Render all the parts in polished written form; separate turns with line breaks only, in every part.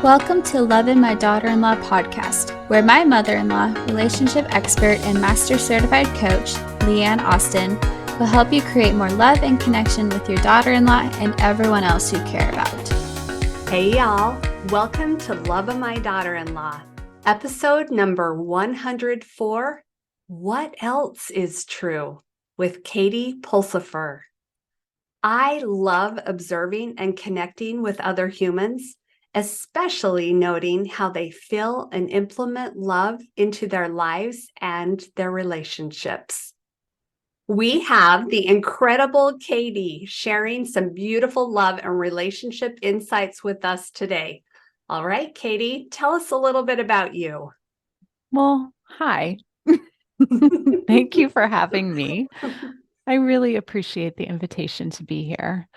Welcome to Love and My Daughter-in-Law podcast, where my mother-in-law, relationship expert and master certified coach, Leanne Austin, will help you create more love and connection with your daughter-in-law and everyone else you care about.
Hey y'all, welcome to Love of My Daughter-in-Law, episode number 104, What Else is True, with Katie Pulsifer. I love observing and connecting with other humans, especially noting how they feel and implement love into their lives and their relationships. We have the incredible Katie sharing some beautiful love and relationship insights with us today. All right, Katie, tell us a little bit about you.
Well, hi. Thank you for having me. I really appreciate the invitation to be here.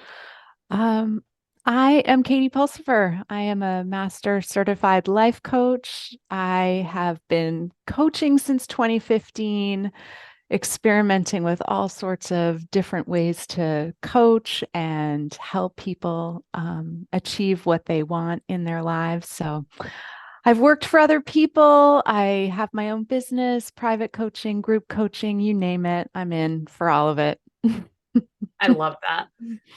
I am Katie Pulsifer. I am a master certified life coach. I have been coaching since 2015, experimenting with all sorts of different ways to coach and help people achieve what they want in their lives. So I've worked for other people. I have my own business, private coaching, group coaching, you name it. I'm in for all of it.
I love that.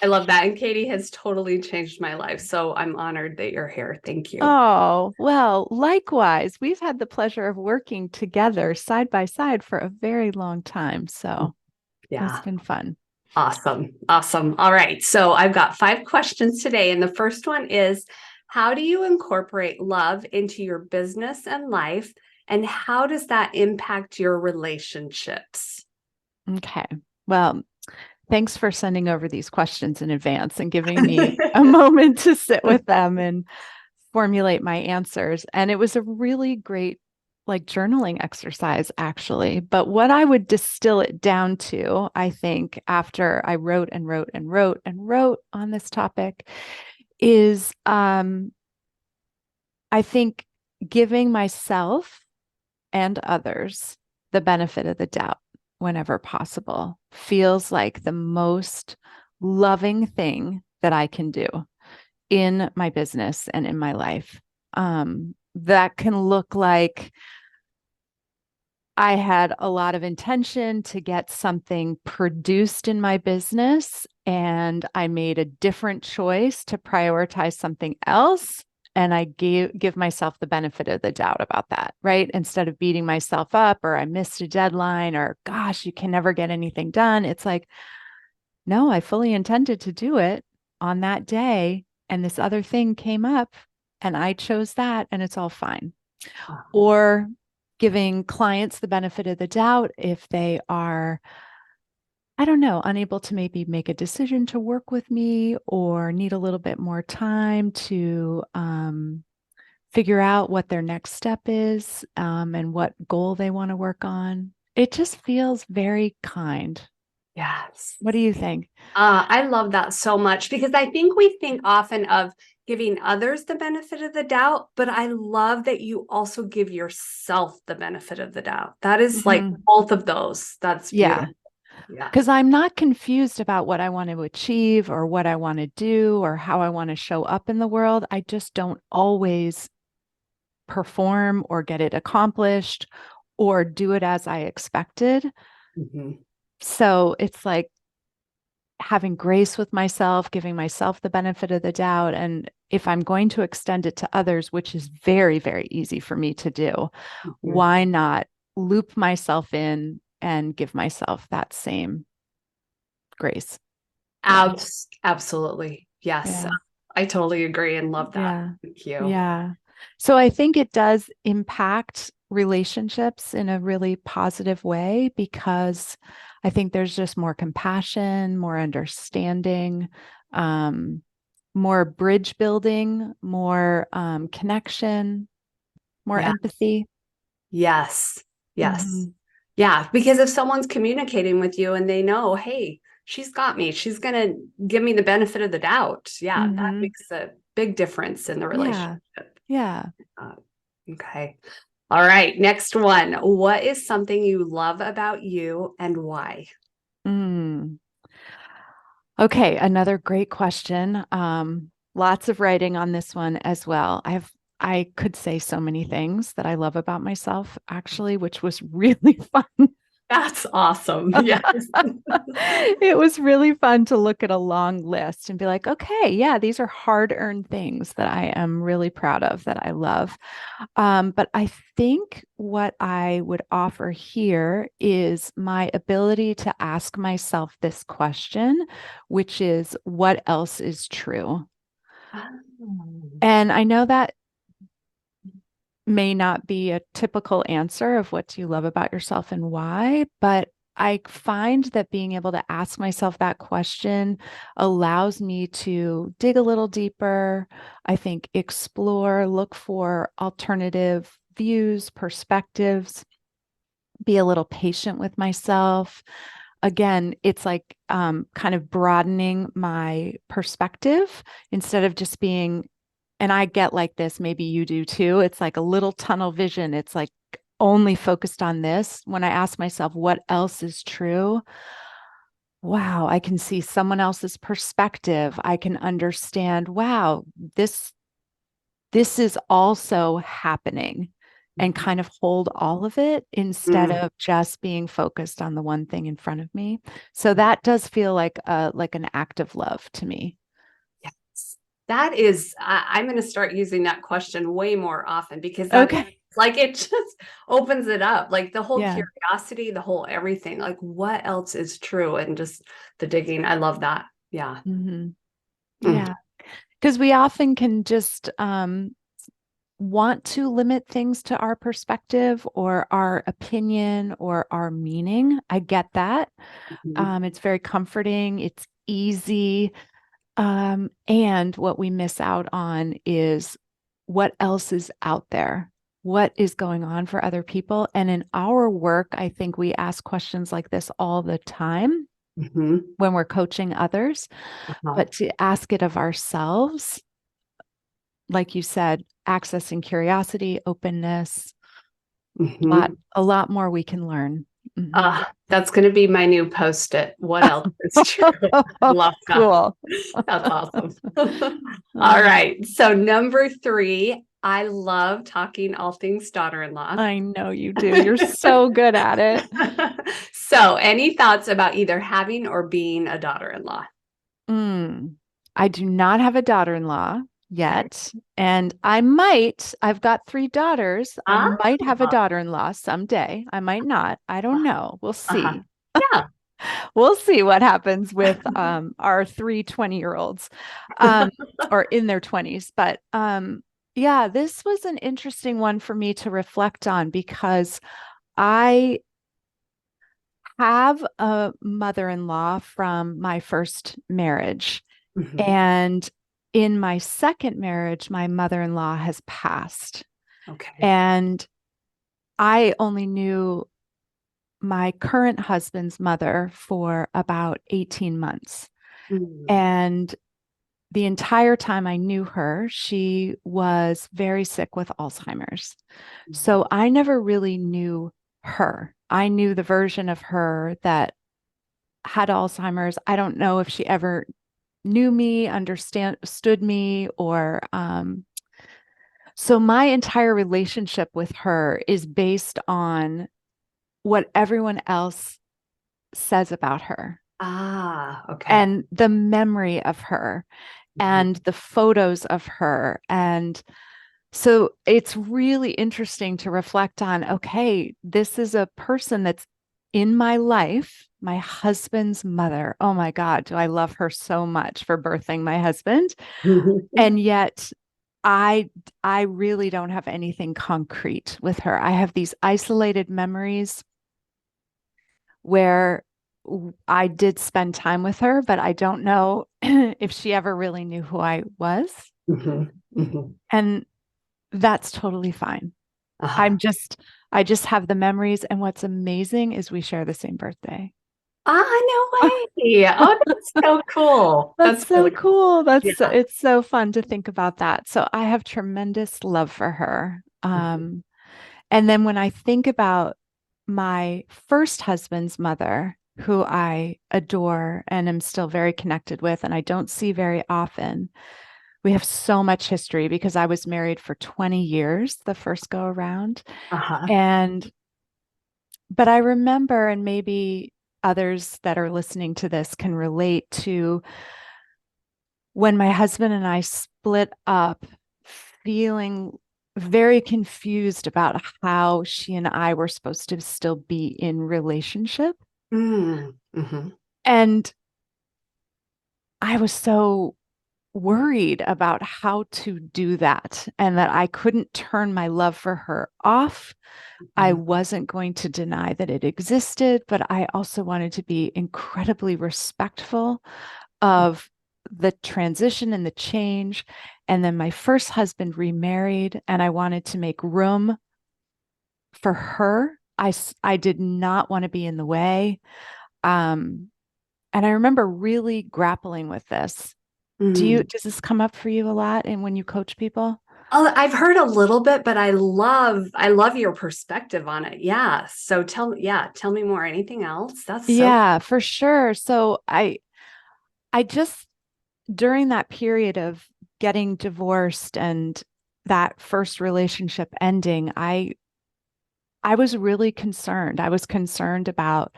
I love that. And Katie has totally changed my life. So I'm honored that you're here. Thank you.
Oh, well, likewise. We've had the pleasure of working together side by side for a very long time. So it's been fun.
Awesome. Awesome. All right. So I've got 5 questions today. And the first one is, how do you incorporate love into your business and life? And how does that impact your relationships?
Okay. Well, thanks for sending over these questions in advance and giving me a moment to sit with them and formulate my answers. And it was a really great journaling exercise, actually. But what I would distill it down to, I think, after I wrote and wrote and wrote and wrote on this topic is I think giving myself and others the benefit of the doubt whenever possible feels like the most loving thing that I can do in my business and in my life. That can look like I had a lot of intention to get something produced in my business, and I made a different choice to prioritize something else. And I give myself the benefit of the doubt about that, right? Instead of beating myself up or I missed a deadline or gosh, you can never get anything done. It's like, no, I fully intended to do it on that day. And this other thing came up and I chose that and it's all fine. Or giving clients the benefit of the doubt if they are, I don't know, unable to maybe make a decision to work with me or need a little bit more time to figure out what their next step is and what goal they want to work on. It just feels very kind.
Yes.
What do you think?
I love that so much because I think we think often of giving others the benefit of the doubt, but I love that you also give yourself the benefit of the doubt. That is like both of those. That's beautiful.
Yeah. Because I'm not confused about what I want to achieve or what I want to do or how I want to show up in the world. I just don't always perform or get it accomplished or do it as I expected. So it's like having grace with myself, giving myself the benefit of the doubt. And if I'm going to extend it to others, which is very, very easy for me to do, why not loop myself in and give myself that same grace?
Absolutely. Yes.
Yeah.
I totally agree and love that.
Yeah.
Thank you.
Yeah. So I think it does impact relationships in a really positive way because I think there's just more compassion, more understanding, more bridge building, more connection, more empathy.
Yes. Yes. Yeah. Because if someone's communicating with you and they know, hey, she's got me, she's going to give me the benefit of the doubt. Yeah. That makes a big difference in the relationship.
Yeah.
Okay. All right. Next one. What is something you love about you and why?
Okay. Another great question. Lots of writing on this one as well. I have I could say so many things that I love about myself, actually, which was really fun.
That's awesome. Yes.
It was really fun to look at a long list and be like, okay, yeah, these are hard-earned things that I am really proud of, that I love. But I think what I would offer here is my ability to ask myself this question, which is, what else is true?
Oh.
And I know that may not be a typical answer of what do you love about yourself and why, but I find that being able to ask myself that question allows me to dig a little deeper, I think explore, look for alternative views, perspectives, be a little patient with myself. Again, it's like kind of broadening my perspective instead of just being, and I get like this, maybe you do too. It's like a little tunnel vision. It's like only focused on this. When I ask myself, what else is true? Wow, I can see someone else's perspective. I can understand, wow, this is also happening, and kind of hold all of it instead
Mm.
of just being focused on the one thing in front of me. So that does feel like an act of love to me.
Yes. That is, I'm going to start using that question way more often because that is
Okay.
like it just opens it up. Like the whole
Yeah.
curiosity, the whole everything, like what else is true? And just the digging. I love that. Yeah.
Hmm.
Mm.
Yeah. Because we often can just want to limit things to our perspective or our opinion or our meaning. I get that.
Mhm.
It's very comforting. It's easy. And what we miss out on is what else is out there? What is going on for other people? And in our work, I think we ask questions like this all the time
Mhm.
when we're coaching others,
Uh-huh.
but to ask it of ourselves, like you said, accessing curiosity, openness,
Mhm.
a lot more we can learn. Mhm.
That's going to be my new post-it. What else is true? I love that.
Cool.
That's awesome. All
Uh,
right. So number three, I love talking all things daughter-in-law.
I know you do. You're so good at it.
So any thoughts about either having or being a daughter-in-law?
Mm. I do not have a daughter-in-law
Okay.
yet, and I've got three daughters. I
Ah,
might have a daughter-in-law someday. I might not. I don't know. We'll
uh-huh.
see.
Yeah.
We'll see what happens with our 20-year-olds um, or in their 20s. But yeah, this was an interesting one for me to reflect on because I have a mother-in-law from my first marriage.
Mhm.
And in my second marriage, my mother-in-law has passed.
Okay.
And I only knew my current husband's mother for about 18 months.
Mm.
And the entire time I knew her, she was very sick with Alzheimer's.
Mhm.
So I never really knew her. I knew the version of her that had Alzheimer's. I don't know if she ever knew me, understood me, or so my entire relationship with her is based on what everyone else says about her
Okay.
and the memory of her
Mhm.
and the photos of her. And so it's really interesting to reflect on, okay, this is a person that's in my life, my husband's mother. Oh my God, do I love her so much for birthing my husband? And yet I I really don't have anything concrete with her. I have these isolated memories where I did spend time with her, but I don't know if she ever really knew who I was.
Mhm. Mhm.
And that's totally fine.
Uh-huh.
I'm just I just have the memories, and what's amazing is we share the same birthday.
No way. Oh, that's so cool.
That's
That's
so
really cool.
cool.
Yeah.
It's so fun to think about that. So I have tremendous love for her.
Mhm.
And then when I think about my first husband's mother, who I adore and am still very connected with, and I don't see very often, We have so much history because I was married for 20 years the first go around.
Uh-huh.
And, but I remember, and maybe others that are listening to this can relate to when my husband and I split up, feeling very confused about how she and I were supposed to still be in relationship.
Mm-hmm.
And I was so worried about how to do that and that I couldn't turn my love for her off. I wasn't going to deny that it existed, but I also wanted to be incredibly respectful of the transition and the change. And then my first husband remarried, and I wanted to make room for her. I did not want to be in the way. Um, and I remember really grappling with this.
Mm.
Does this come up for you a lot and when you coach people?
Oh, I've heard a little bit, but I love your perspective on it. Yeah. So tell me more. Anything else? That's so
Yeah, for sure. So I just during that period of getting divorced and that first relationship ending, I was really concerned. I was concerned about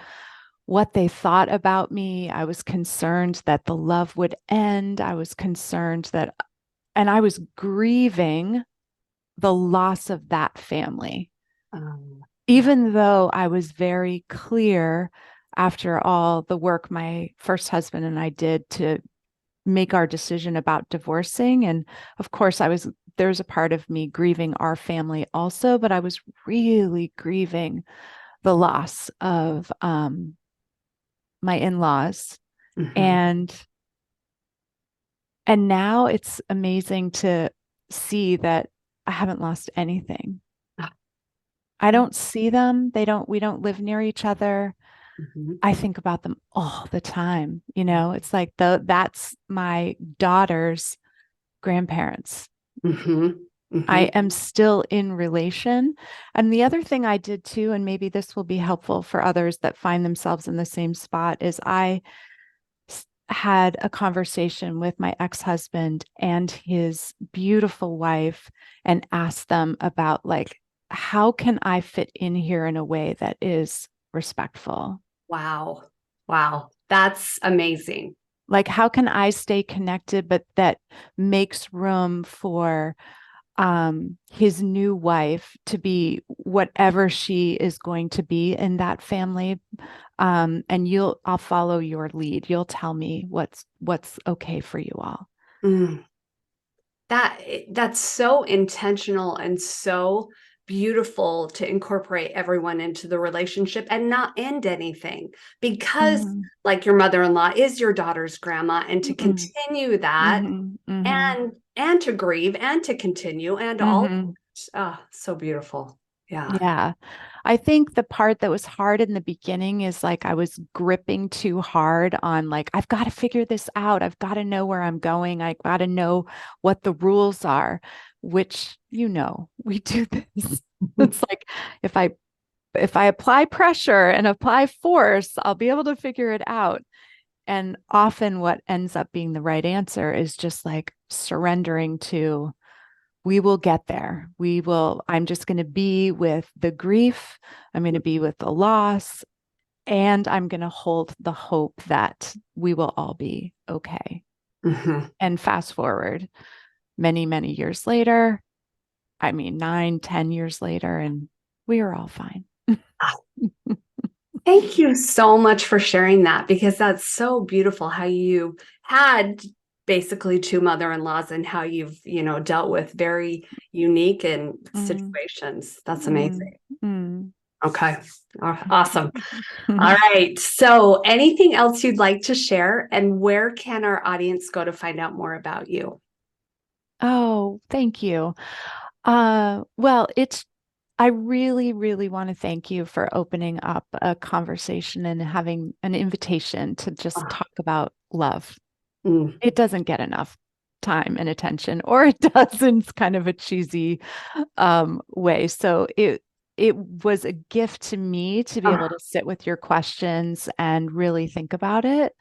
what they thought about me. I was concerned that the love would end. I was concerned that, and I was grieving the loss of that family,
yeah.
even though I was very clear after all the work my first husband and I did to make our decision about divorcing. And of course, there's a part of me grieving our family also, but I was really grieving the loss of my in-laws.
Mm-hmm.
And now it's amazing to see that I haven't lost anything. I don't see them. We don't live near each other.
Mm-hmm.
I think about them all the time. It's like that's my daughter's grandparents.
Mm-hmm.
I
Mm-hmm.
am still in relation. And the other thing I did too, and maybe this will be helpful for others that find themselves in the same spot, is I had a conversation with my ex-husband and his beautiful wife and asked them about like, how can I fit in here in a way that is respectful?
Wow. Wow. That's amazing.
Like, how can I stay connected, but that makes room for his new wife to be whatever she is going to be in that family. And I'll follow your lead. You'll tell me what's okay for you all.
Mm. That's so intentional and so beautiful to incorporate everyone into the relationship and not end anything because
Mm-hmm.
like your mother-in-law is your daughter's grandma and to
Mm-hmm.
continue that
Mm-hmm. Mm-hmm.
and to grieve and to continue and all
Mm-hmm.
so beautiful. Yeah.
Yeah. I think the part that was hard in the beginning is like I was gripping too hard on like, I've got to figure this out. I've got to know where I'm going. I got to know what the rules are, which, we do this. It's like if I apply pressure and apply force, I'll be able to figure it out. And often what ends up being the right answer is just like surrendering to we will get there. I'm just going to be with the grief. I'm going to be with the loss. And I'm going to hold the hope that we will all be okay.
Mhm.
And fast forward many, many years later, I mean, 9, 10 years later, and we are all fine.
Thank you so much for sharing that because that's so beautiful how you had basically two mother-in-laws and how you've, dealt with very unique and
Mm,
situations. That's
mm,
amazing.
mm.
Okay. Awesome. All right. So, anything else you'd like to share and where can our audience go to find out more about you?
Oh, thank you. Well, I really, really want to thank you for opening up a conversation and having an invitation to just
Ah,
talk about love.
mm,
It doesn't get enough time and attention, or it does in kind of a cheesy way. So it was a gift to me to be able
ah,
to sit with your questions and really think about it.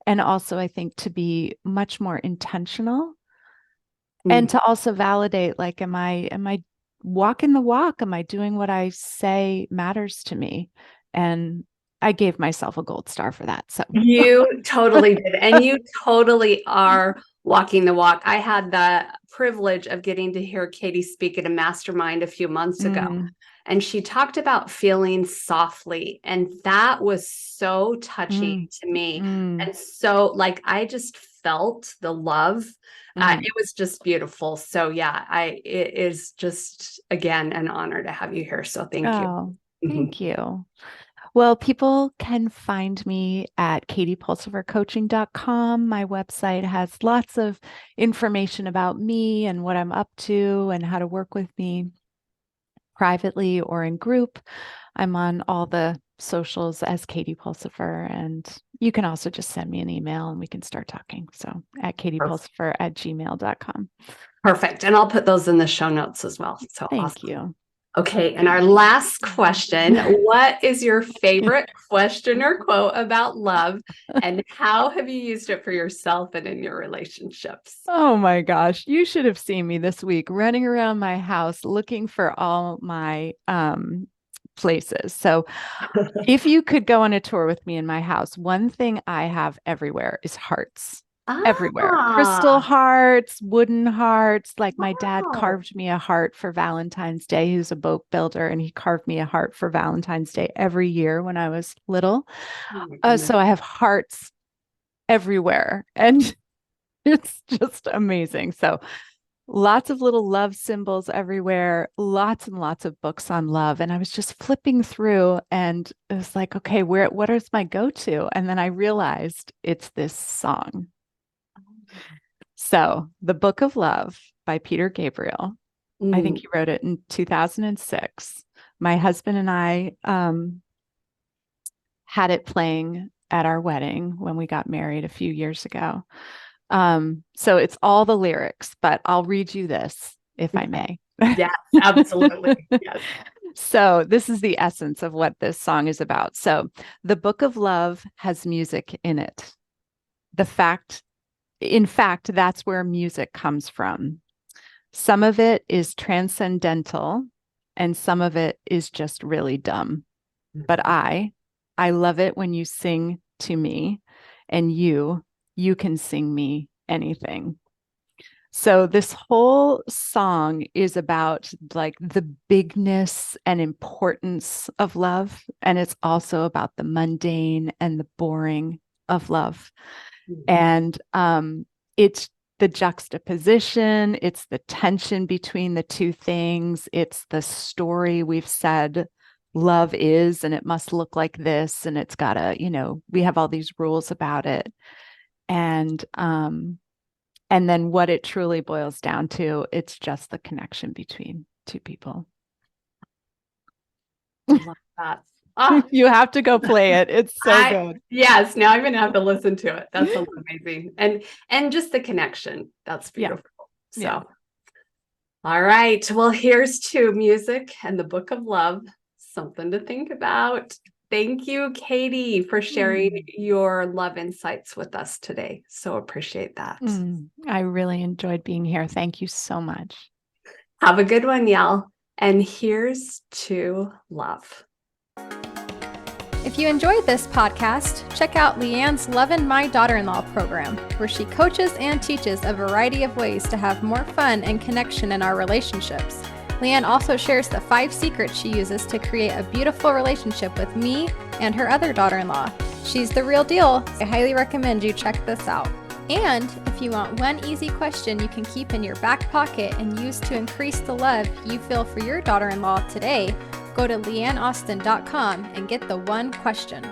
And also, I think to be much more intentional And to also validate, like, am I walking the walk? Am I doing what I say matters to me? And I gave myself a gold star for that. So
You totally did. And you totally are walking the walk. I had the privilege of getting to hear Katie speak at a mastermind a few months ago. And she talked about feeling softly. And that was so touching to me. And so, like, I just felt the love. It was just beautiful. So, yeah, it is just, again, an honor to have you here. So, thank you.
Oh, thank you. Well, people can find me at katiepulsifercoaching.com. My website has lots of information about me and what I'm up to and how to work with me privately or in group. I'm on all the socials as Katie Pulsifer, and you can also just send me an email and we can start talking. So at katiepulsifer@gmail.com.
Perfect. And I'll put those in the show notes as well. So
Thank you.
Okay, and our last question, what is your favorite question or quote about love, and how have you used it for yourself and in your relationships?
Oh my gosh, you should have seen me this week running around my house looking for all my places. So if you could go on a tour with me in my house, one thing I have everywhere is hearts. Everywhere. Crystal hearts, wooden hearts. Like my dad carved me a heart for Valentine's Day. He was a boat builder and he carved me a heart for Valentine's Day every year when I was little. So I have hearts everywhere and it's just amazing. So lots of little love symbols everywhere, lots and lots of books on love. And I was just flipping through and it was like, okay, what is my go-to? And then I realized it's this song. So, The Book of Love by Peter Gabriel. I think he wrote it in 2006. My husband and I had it playing at our wedding when we got married a few years ago. So it's all the lyrics, but I'll read you this if I may.
Yes, absolutely. Yes.
So this is the essence of what this song is about. So the Book of Love has music in it. In fact, that's where music comes from. Some of it is transcendental and some of it is just really dumb. But I love it when you sing to me and you can sing me anything. So this whole song is about like the bigness and importance of love. And it's also about the mundane and the boring of love. And it's the juxtaposition, it's the tension between the two things, it's the story we've said love is, and it must look like this, and it's gotta, we have all these rules about it. And then what it truly boils down to, it's just the connection between two people.
I love that.
You have to go play it. It's so good.
Yes, now I'm going to have to listen to it. That sounds amazing. And just the connection. That's beautiful. So, all right. Well, here's to music and the Book of Love. Something to think about. Thank you, Katie, for sharing your love insights with us today. So appreciate that.
I really enjoyed being here. Thank you so much.
Have a good one, y'all. And here's to love.
If you enjoyed this podcast, check out Leanne's Lovin' My Daughter-in-Law program, where she coaches and teaches a variety of ways to have more fun and connection in our relationships. Leanne also shares the 5 secrets she uses to create a beautiful relationship with me and her other daughter-in-law. She's the real deal. I highly recommend you check this out. And if you want one easy question you can keep in your back pocket and use to increase the love you feel for your daughter-in-law today, go to leanneaustin.com and get the one question.